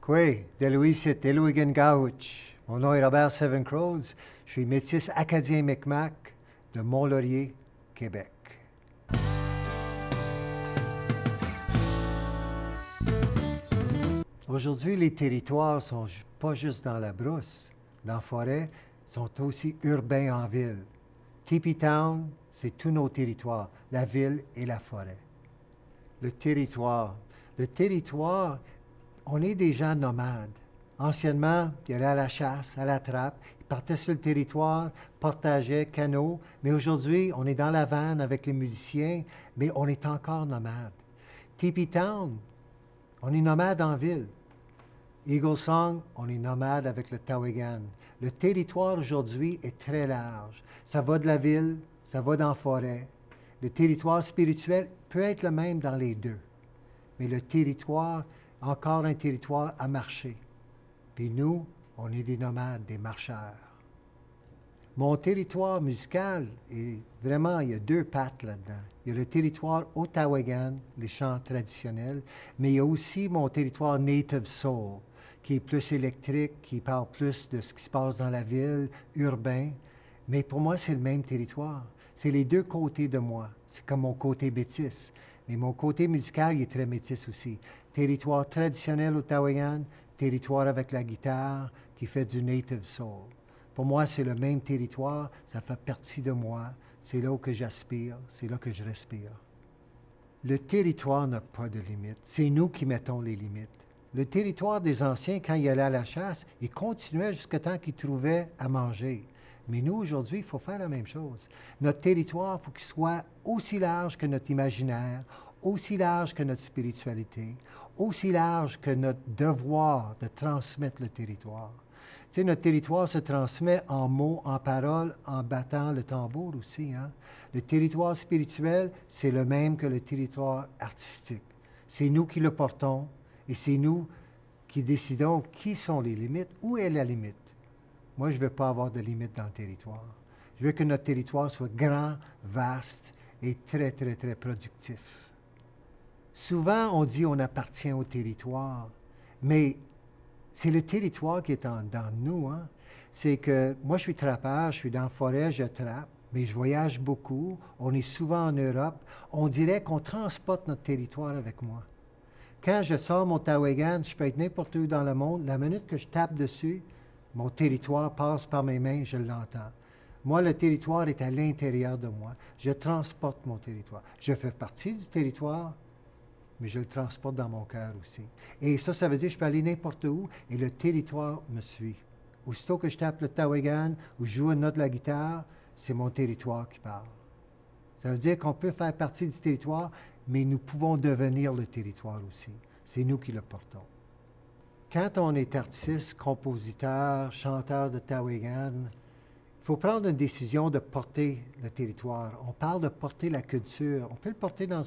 Quoi, de Louis, c'est Eloigan Gauch. Mon nom est Robert Seven Crows. Je suis métis acadien Micmac de Mont-Laurier, Québec. Aujourd'hui, les territoires sont pas juste dans la brousse, dans la forêt, sont aussi urbains en ville. Teepee Town, c'est tous nos territoires, la ville et la forêt. Le territoire. Le territoire, on est des gens nomades. Anciennement, ils allaient à la chasse, à la trappe, ils partaient sur le territoire, partageaient, canot, mais aujourd'hui, on est dans la vanne avec les musiciens, mais on est encore nomades. Teepee Town, on est nomade en ville. Eagle Song, on est nomade avec le Tawegan. Le territoire aujourd'hui est très large. Ça va de la ville, ça va dans la forêt. Le territoire spirituel peut être le même dans les deux. Mais le territoire, encore un territoire à marcher. Puis nous, on est des nomades, des marcheurs. Mon territoire musical, est vraiment, il y a deux pattes là-dedans. Il y a le territoire Ottawagan, les chants traditionnels, mais il y a aussi mon territoire Native Soul, qui est plus électrique, qui parle plus de ce qui se passe dans la ville, urbain. Mais pour moi, c'est le même territoire. C'est les deux côtés de moi. C'est comme mon côté métis. Mais mon côté musical, il est très métis aussi. Territoire traditionnel Ottawagan, territoire avec la guitare, qui fait du Native Soul. Pour moi, c'est le même territoire, ça fait partie de moi. C'est là où que j'aspire, c'est là que je respire. Le territoire n'a pas de limite. C'est nous qui mettons les limites. Le territoire des anciens, quand ils allaient à la chasse, ils continuaient jusqu'à temps qu'ils trouvaient à manger. Mais nous, aujourd'hui, il faut faire la même chose. Notre territoire, il faut qu'il soit aussi large que notre imaginaire, aussi large que notre spiritualité, aussi large que notre devoir de transmettre le territoire. Tu sais, notre territoire se transmet en mots, en paroles, en battant le tambour aussi. Hein? Le territoire spirituel, c'est le même que le territoire artistique. C'est nous qui le portons et c'est nous qui décidons qui sont les limites, où est la limite. Moi, je ne veux pas avoir de limite dans le territoire. Je veux que notre territoire soit grand, vaste et très, très, très productif. Souvent, on dit qu'on appartient au territoire, mais c'est le territoire qui est dans nous. Hein? C'est que moi, je suis trappeur, je suis dans la forêt, je trappe, mais je voyage beaucoup. On est souvent en Europe. On dirait qu'on transporte notre territoire avec moi. Quand je sors mon Tawegan, je peux être n'importe où dans le monde. La minute que je tape dessus, mon territoire passe par mes mains, je l'entends. Moi, le territoire est à l'intérieur de moi. Je transporte mon territoire. Je fais partie du territoire, mais je le transporte dans mon cœur aussi. Et ça veut dire que je peux aller n'importe où et le territoire me suit. Aussitôt que je tape le Tawegan ou je joue une note de la guitare, c'est mon territoire qui parle. Ça veut dire qu'on peut faire partie du territoire, mais nous pouvons devenir le territoire aussi. C'est nous qui le portons. Quand on est artiste, compositeur, chanteur de Tawegan, il faut prendre une décision de porter le territoire. On parle de porter la culture. On peut le porter dans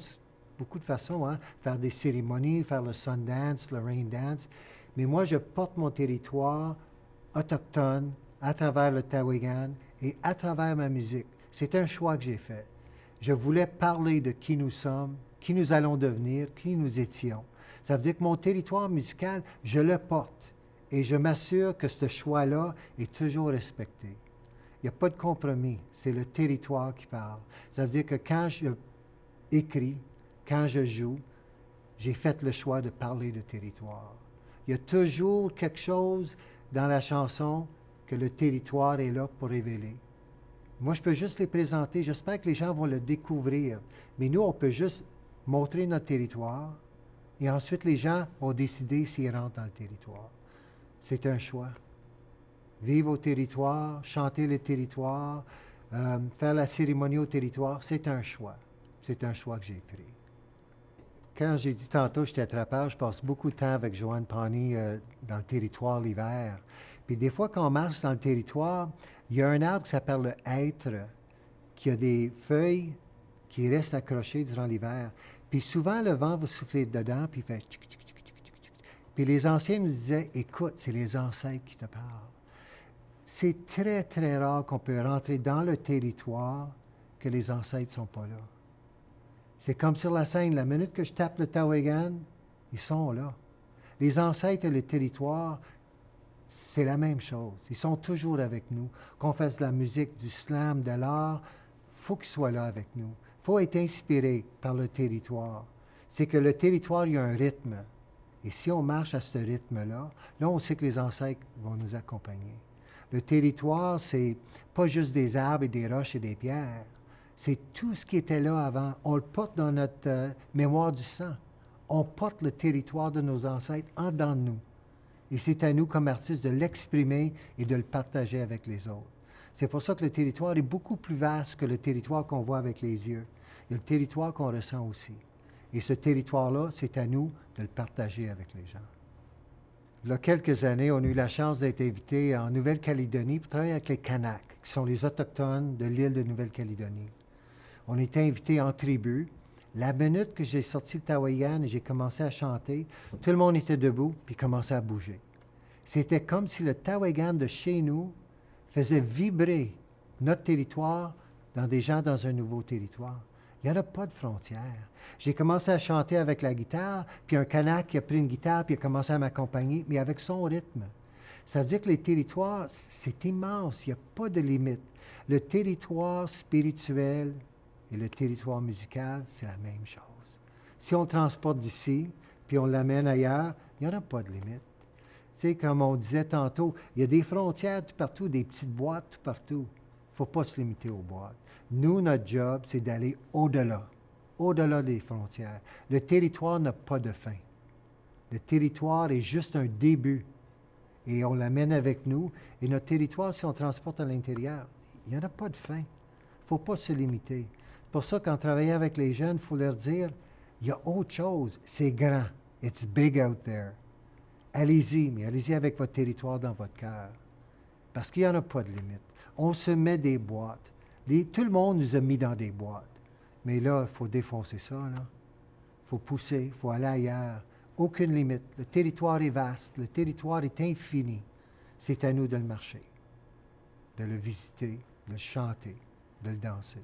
beaucoup de façons, hein? Faire des cérémonies, faire le Sundance, le Rain Dance. Mais moi, je porte mon territoire autochtone à travers le Tawegan et à travers ma musique. C'est un choix que j'ai fait. Je voulais parler de qui nous sommes, qui nous allons devenir, qui nous étions. Ça veut dire que mon territoire musical, je le porte et je m'assure que ce choix-là est toujours respecté. Il n'y a pas de compromis, c'est le territoire qui parle. Ça veut dire que quand je écris, quand je joue, j'ai fait le choix de parler de territoire. Il y a toujours quelque chose dans la chanson que le territoire est là pour révéler. Moi, je peux juste les présenter. J'espère que les gens vont le découvrir. Mais nous, on peut juste montrer notre territoire et ensuite les gens vont décider s'ils rentrent dans le territoire. C'est un choix. Vivre au territoire, chanter le territoire, faire la cérémonie au territoire, c'est un choix. C'est un choix que j'ai pris. Quand j'ai dit tantôt que j'étais trappeur, je passe beaucoup de temps avec Joanne Pawnee dans le territoire l'hiver. Puis des fois, quand on marche dans le territoire, il y a un arbre qui s'appelle le hêtre, qui a des feuilles qui restent accrochées durant l'hiver. Puis souvent, le vent va souffler dedans, puis il fait tchic, tchic, tchic, tchic, tchic. Puis les anciens nous disaient, écoute, c'est les ancêtres qui te parlent. C'est très, très rare qu'on peut rentrer dans le territoire que les ancêtres ne sont pas là. C'est comme sur la scène, la minute que je tape le Tawegan, ils sont là. Les ancêtres et le territoire, c'est la même chose. Ils sont toujours avec nous. Qu'on fasse de la musique, du slam, de l'art, il faut qu'ils soient là avec nous. Il faut être inspiré par le territoire. C'est que le territoire, il y a un rythme. Et si on marche à ce rythme-là, là, on sait que les ancêtres vont nous accompagner. Le territoire, c'est pas juste des arbres et des roches et des pierres. C'est tout ce qui était là avant. On le porte dans notre mémoire du sang. On porte le territoire de nos ancêtres en dedans de nous. Et c'est à nous, comme artistes, de l'exprimer et de le partager avec les autres. C'est pour ça que le territoire est beaucoup plus vaste que le territoire qu'on voit avec les yeux. Il y a le territoire qu'on ressent aussi. Et ce territoire-là, c'est à nous de le partager avec les gens. Il y a quelques années, on a eu la chance d'être invités en Nouvelle-Calédonie pour travailler avec les Kanaks, qui sont les Autochtones de l'île de Nouvelle-Calédonie. On était invités en tribu. La minute que j'ai sorti le Tawayan et j'ai commencé à chanter, tout le monde était debout puis commençait à bouger. C'était comme si le Tawayan de chez nous faisait vibrer notre territoire dans des gens dans un nouveau territoire. Il n'y en a pas de frontières. J'ai commencé à chanter avec la guitare, puis un Kanak qui a pris une guitare puis a commencé à m'accompagner, mais avec son rythme. Ça veut dire que les territoires, c'est immense, il n'y a pas de limite. Le territoire spirituel et le territoire musical, c'est la même chose. Si on le transporte d'ici, puis on l'amène ailleurs, il n'y en a pas de limite. Tu sais, comme on disait tantôt, il y a des frontières tout partout, des petites boîtes tout partout. Il ne faut pas se limiter aux boîtes. Nous, notre job, c'est d'aller au-delà des frontières. Le territoire n'a pas de fin. Le territoire est juste un début. Et on l'amène avec nous. Et notre territoire, si on le transporte à l'intérieur, il n'y en a pas de fin. Il ne faut pas se limiter. C'est pour ça qu'en travaillant avec les jeunes, il faut leur dire, il y a autre chose. C'est grand. It's big out there. Allez-y, mais allez-y avec votre territoire dans votre cœur. Parce qu'il n'y en a pas de limite. On se met des boîtes. Tout le monde nous a mis dans des boîtes. Mais là, il faut défoncer ça. Il faut pousser, il faut aller ailleurs. Aucune limite. Le territoire est vaste. Le territoire est infini. C'est à nous de le marcher, de le visiter, de le chanter, de le danser.